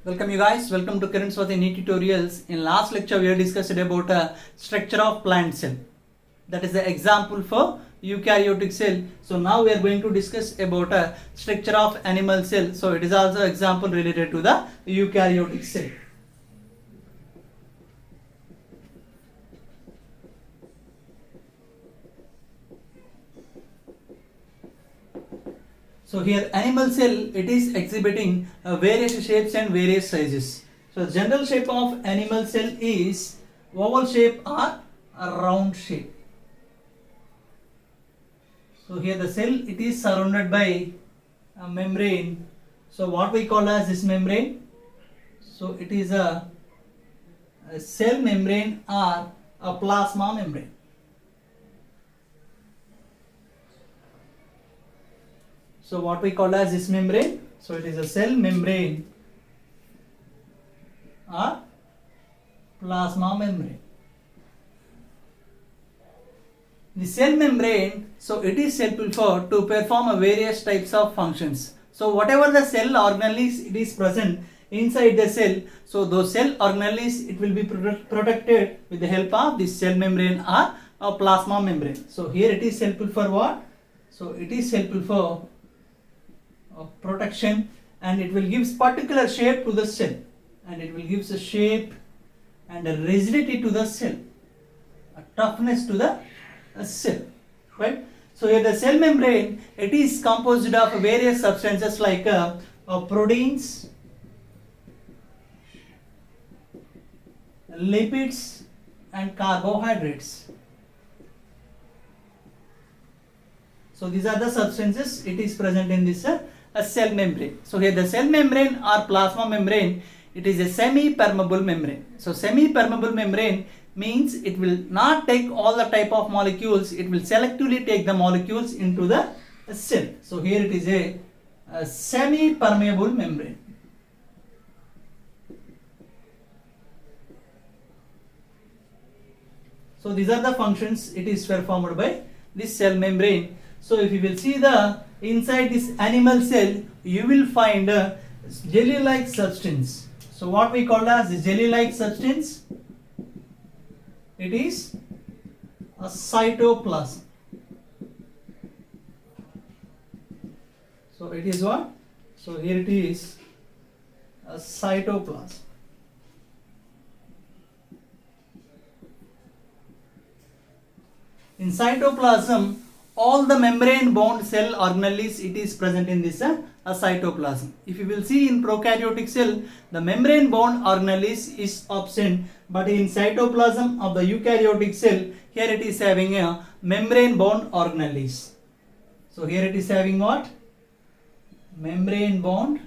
Welcome you guys. Welcome to Kiran Swati NEET tutorials. In last lecture we have discussed about a structure of plant cell. That is the example for eukaryotic cell. So now we are going to discuss about a structure of animal cell. So it is also example related to the eukaryotic cell. So here animal cell, it is exhibiting various shapes and various sizes. So general shape of animal cell is oval shape or a round shape. So here the cell, it is surrounded by a membrane. So what we call as this membrane? So it is a cell membrane or a plasma membrane. So what we call as this membrane? So it is a cell membrane or plasma membrane. The cell membrane, so it is helpful to perform a various types of functions. So whatever the cell organelles it is present inside the cell, so those cell organelles it will be protected with the help of this cell membrane or a plasma membrane. So here it is helpful for what? So it is helpful for protection, and it will give particular shape to the cell, and it will give a shape and a rigidity to the cell, a toughness to the cell, right? So here the cell membrane, it is composed of various substances like proteins, lipids and carbohydrates. So these are the substances it is present in this a cell membrane. So here the cell membrane or plasma membrane, it is a semi-permeable membrane. So semi-permeable membrane means it will not take all the type of molecules, it will selectively take the molecules into the cell. So here it is a semi-permeable membrane. So these are the functions it is performed by this cell membrane. So if you will see the inside this animal cell, you will find a jelly-like substance. So what we call as the jelly-like substance, it is a cytoplasm. So it is what? So here it is a cytoplasm. In cytoplasm, all the membrane bound cell organelles it is present in this cytoplasm. If you will see in prokaryotic cell, the membrane bound organelles is absent, but in cytoplasm of the eukaryotic cell, here it is having a membrane bound organelles. So here it is having what? Membrane bound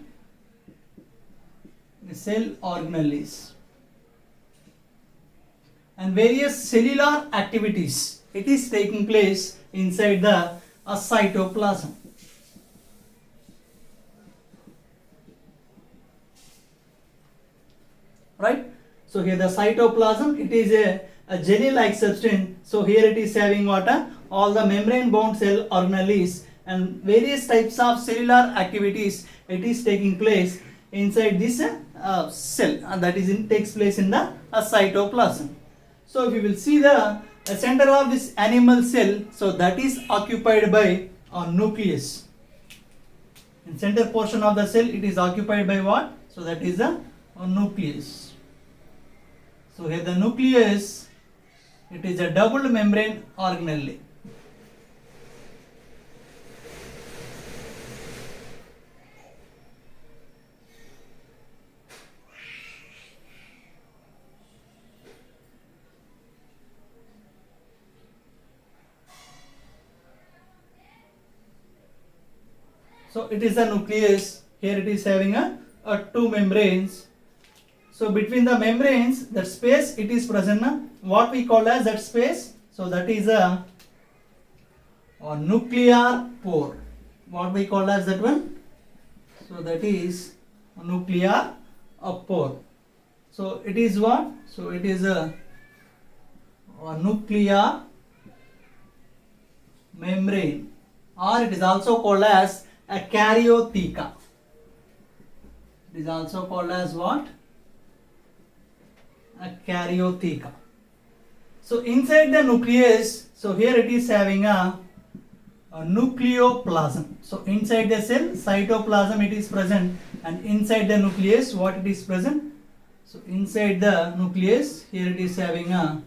cell organelles. And various cellular activities it is taking place inside the cytoplasm. Right? So here the cytoplasm, it is a jelly-like substance. So here it is having what? All the membrane bound cell organelles and various types of cellular activities it is taking place inside this cell, and that is takes place in the cytoplasm. So if you will see the center of this animal cell, so that is occupied by a nucleus. In center portion of the cell, it is occupied by what? So that is a nucleus. So here the nucleus, it is a double membrane organelle. So it is a nucleus. Here it is having a two membranes. So between the membranes, that space it is present. What we call as that space? So that is a nuclear pore. What we call as that one? So that is a nuclear pore. So it is what? So it is a nuclear membrane, or it is also called as a karyotheca. It is also called as what? A karyotheca. So inside the nucleus, so here it is having a nucleoplasm. So inside the cell, cytoplasm it is present, and inside the nucleus, what it is present? So inside the nucleus, here it is having a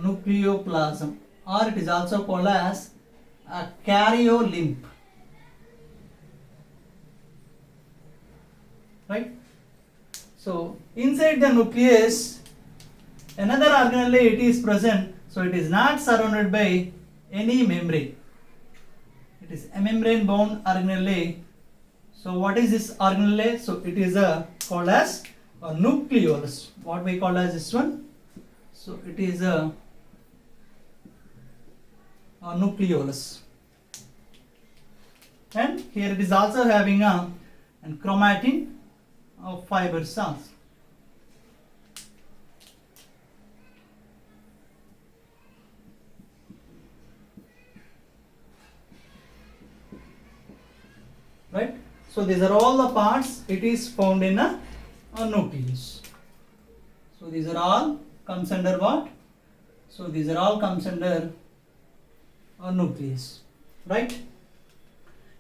nucleoplasm, or it is also called as a karyolymph. Right? So inside the nucleus, another organelle it is present, so it is not surrounded by any membrane. It is a membrane bound organelle. So what is this organelle? So it is called as a nucleolus. What we call as this one? So it is a nucleolus. And here it is also having a chromatin of fiber cells. Right? So these are all the parts it is found in a nucleus. So these are all comes under what? So these are all comes under a nucleus. Right?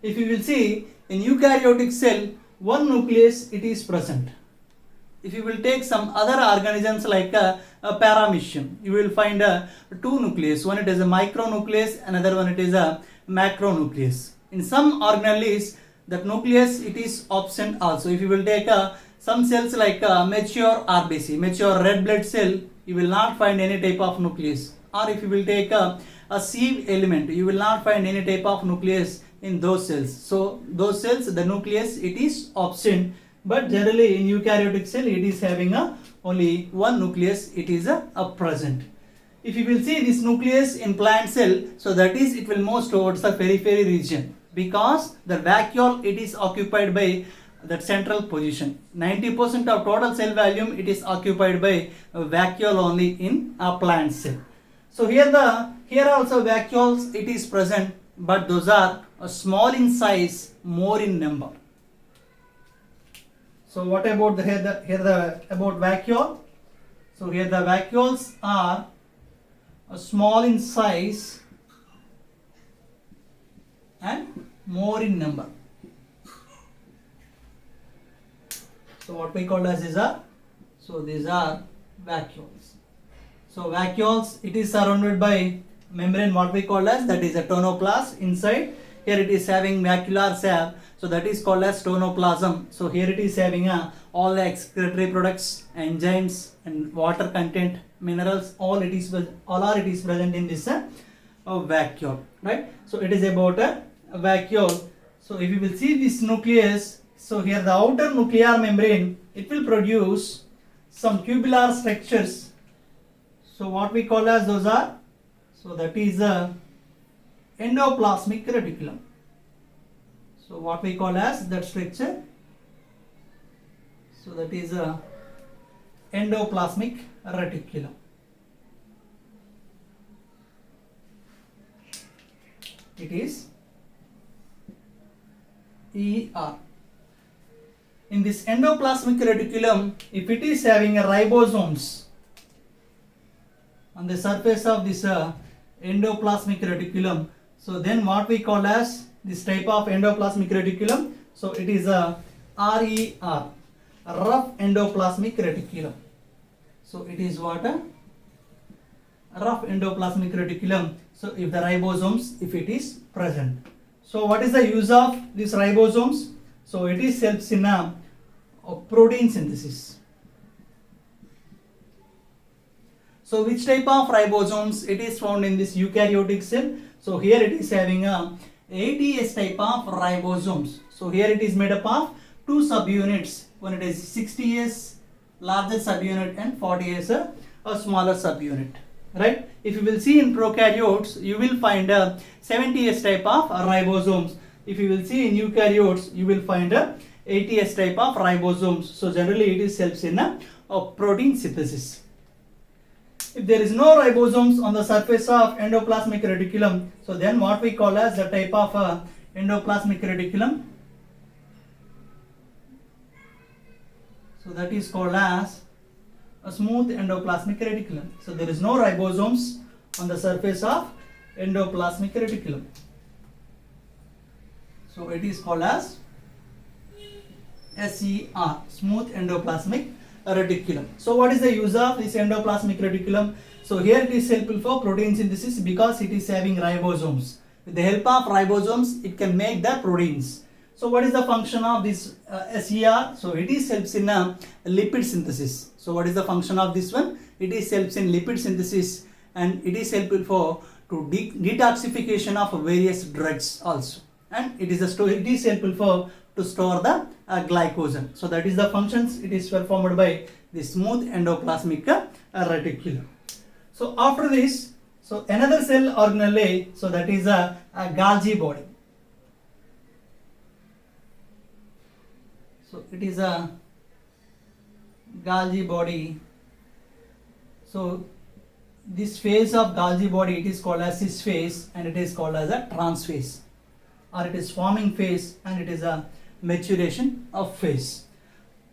If you will see in eukaryotic cell, one nucleus it is present. If you will take some other organisms like a paramecium, you will find two nucleus. One it is a micronucleus, another one it is a macronucleus. In some organelles, that nucleus it is absent also. If you will take some cells like mature RBC, mature red blood cell, you will not find any type of nucleus. Or if you will take a sieve element, you will not find any type of nucleus in those cells. So those cells, the nucleus it is absent, but generally in eukaryotic cell it is having only one nucleus it is present. If you will see this nucleus in plant cell, so that is it will move towards the periphery region, because the vacuole it is occupied by that central position. 90% of total cell volume it is occupied by vacuole only in a plant cell. So here also vacuoles it is present, but those are small in size, more in number. So what about about vacuole? So here the vacuoles are small in size and more in number. So what we call as these are vacuoles. So vacuoles it is surrounded by membrane, what we call as that is a tonoplast. Inside here it is having vacuolar sac, so that is called as tonoplasm. So here it is having all the excretory products, enzymes and water content, minerals, all it is present in this vacuole, right? So it is about a vacuole. So if you will see this nucleus, so here the outer nuclear membrane it will produce some tubular structures. So what we call as those are, so that is endoplasmic reticulum. So what we call as that structure, so that is endoplasmic reticulum. It is ER. In this endoplasmic reticulum, if it is having a ribosomes on the surface of this endoplasmic reticulum, so then what we call as this type of endoplasmic reticulum, so it is a RER, rough endoplasmic reticulum. So it is what a rough endoplasmic reticulum. So if the ribosomes if it is present. So what is the use of these ribosomes? So it is helps in protein synthesis. So which type of ribosomes it is found in this eukaryotic cell? So here it is having a ATS type of ribosomes. So here it is made up of two subunits. One it is 60S larger subunit and 40S a smaller subunit. Right? If you will see in prokaryotes, you will find a 70S type of ribosomes. If you will see in eukaryotes, you will find a 80S type of ribosomes. So generally it is helps in a protein synthesis. If there is no ribosomes on the surface of endoplasmic reticulum, so then what we call as the type of endoplasmic reticulum? So that is called as a smooth endoplasmic reticulum. So there is no ribosomes on the surface of endoplasmic reticulum. So it is called as SER, smooth endoplasmic reticulum. So what is the use of this endoplasmic reticulum? So here it is helpful for protein synthesis because it is having ribosomes. With the help of ribosomes, it can make the proteins. So what is the function of this SER? So it is helps in lipid synthesis. So what is the function of this one? It is helps in lipid synthesis, and it is helpful for detoxification of various drugs also. And it is helpful for to store the glycogen. So that is the functions it is performed by the smooth endoplasmic reticulum. So after this, so another cell organelle, so that is a Golgi body. So it is a Golgi body. So this phase of Golgi body, it is called as cis phase, and it is called as a trans phase, or it is forming phase, and it is a maturation of phase.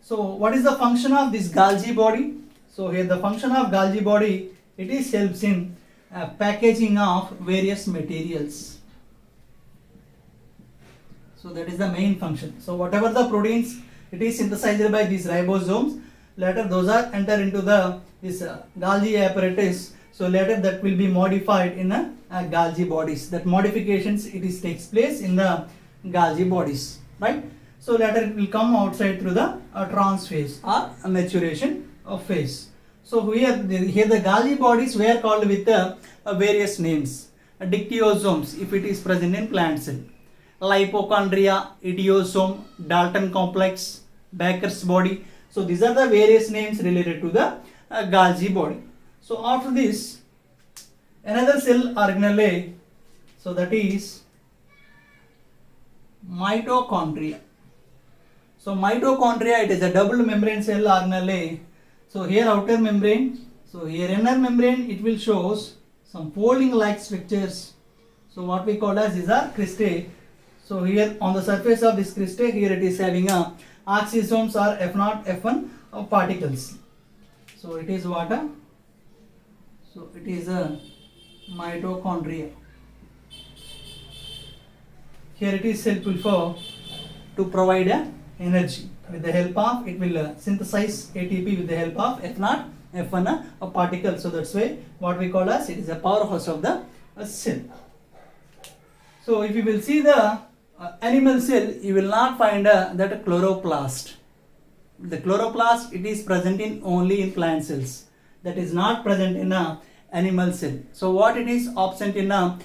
So what is the function of this Golgi body? So here the function of Golgi body, it is helps in packaging of various materials. So that is the main function. So whatever the proteins, it is synthesized by these ribosomes. Later those are enter into this Golgi apparatus. So later that will be modified in Golgi bodies. That modifications takes place in the Golgi bodies, right? So later it will come outside through the trans phase or maturation of phase. So here the Golgi bodies were called with various names. Dictyosomes if it is present in plant cell, lipochondria, idiosome, Dalton complex, Baker's body. So these are the various names related to the Golgi body. So after this, another cell organelle, so that is mitochondria. So mitochondria, it is a double membrane cell organelle. So here outer membrane, so here inner membrane, it will shows some folding like structures. So what we call as these are cristae. So here on the surface of this cristae, here it is having a oxysomes or F0, F1 particles. So it is what? So it is a mitochondria. Here it is helpful for to provide energy. With the help of, it will synthesize ATP with the help of F0, F1 particle. So that's why what we call as it is a powerhouse of the cell. So if you will see the animal cell, you will not find that chloroplast. The chloroplast, it is present in only in plant cells. That is not present in a animal cell. So what it is absent in a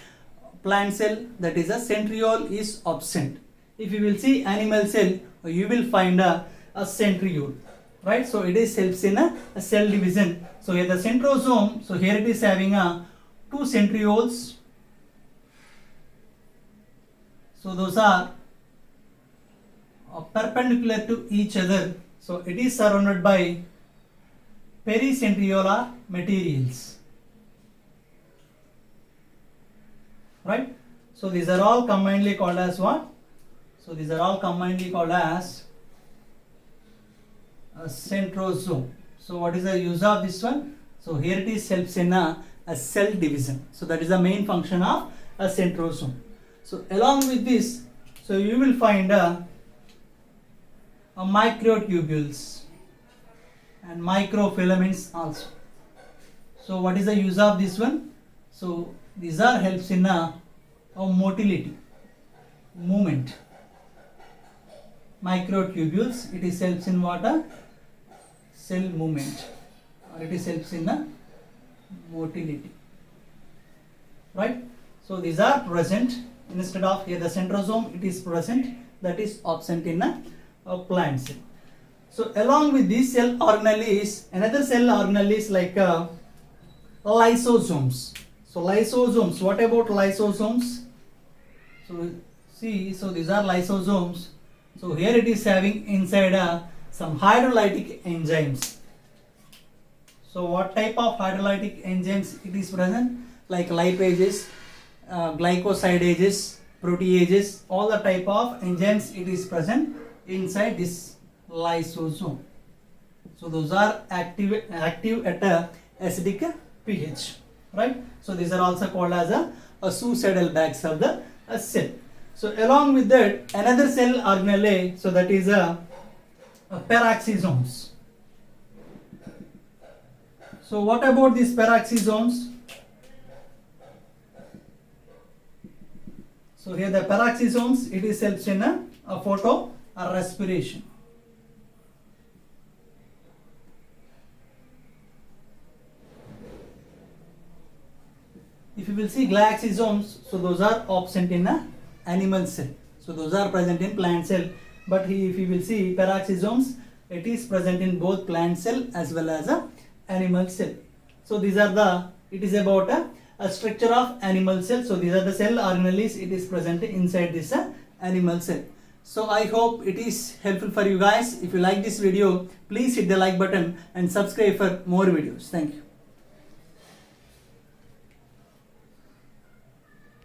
plant cell, that is a centriole is absent. If you will see animal cell, you will find a centriole, right? So it is helps in a cell division. So here the centrosome, so here it is having two centrioles. So those are perpendicular to each other. So it is surrounded by pericentriolar materials, right? So these are all combinedly called as what? So these are all combinedly called as a centrosome. So what is the use of this one? So here it is helps in a cell division. So that is the main function of a centrosome. So along with this, so you will find a microtubules and microfilaments also. So what is the use of this one? So these are helps in a motility, movement. Microtubules, it is helps in what? Cell movement, or it is helps in the motility, right? So these are present instead of here the centrosome, it is present, that is absent in a plant cell. So along with these cell organelles, another cell organelle is like lysosomes. So lysosomes, what about lysosomes? So see, so these are lysosomes. So here it is having inside some hydrolytic enzymes. So what type of hydrolytic enzymes it is present? Like lipases, glycosidases, proteases, all the type of enzymes it is present inside this lysosome. So those are active at a acidic pH, right? So these are also called as a suicidal bags of the cell. So along with that, another cell organelle, so that is a peroxisomes. So what about these peroxisomes? So here the peroxisomes, it is helps in a photo or respiration. If you will see glyoxysomes, so those are absent in a animal cell. So those are present in plant cell. But if you will see peroxisomes, it is present in both plant cell as well as a animal cell. So these are the, it is about a structure of animal cell. So these are the cell organelles, it is present inside this animal cell. So I hope it is helpful for you guys. If you like this video, please hit the like button and subscribe for more videos. Thank you.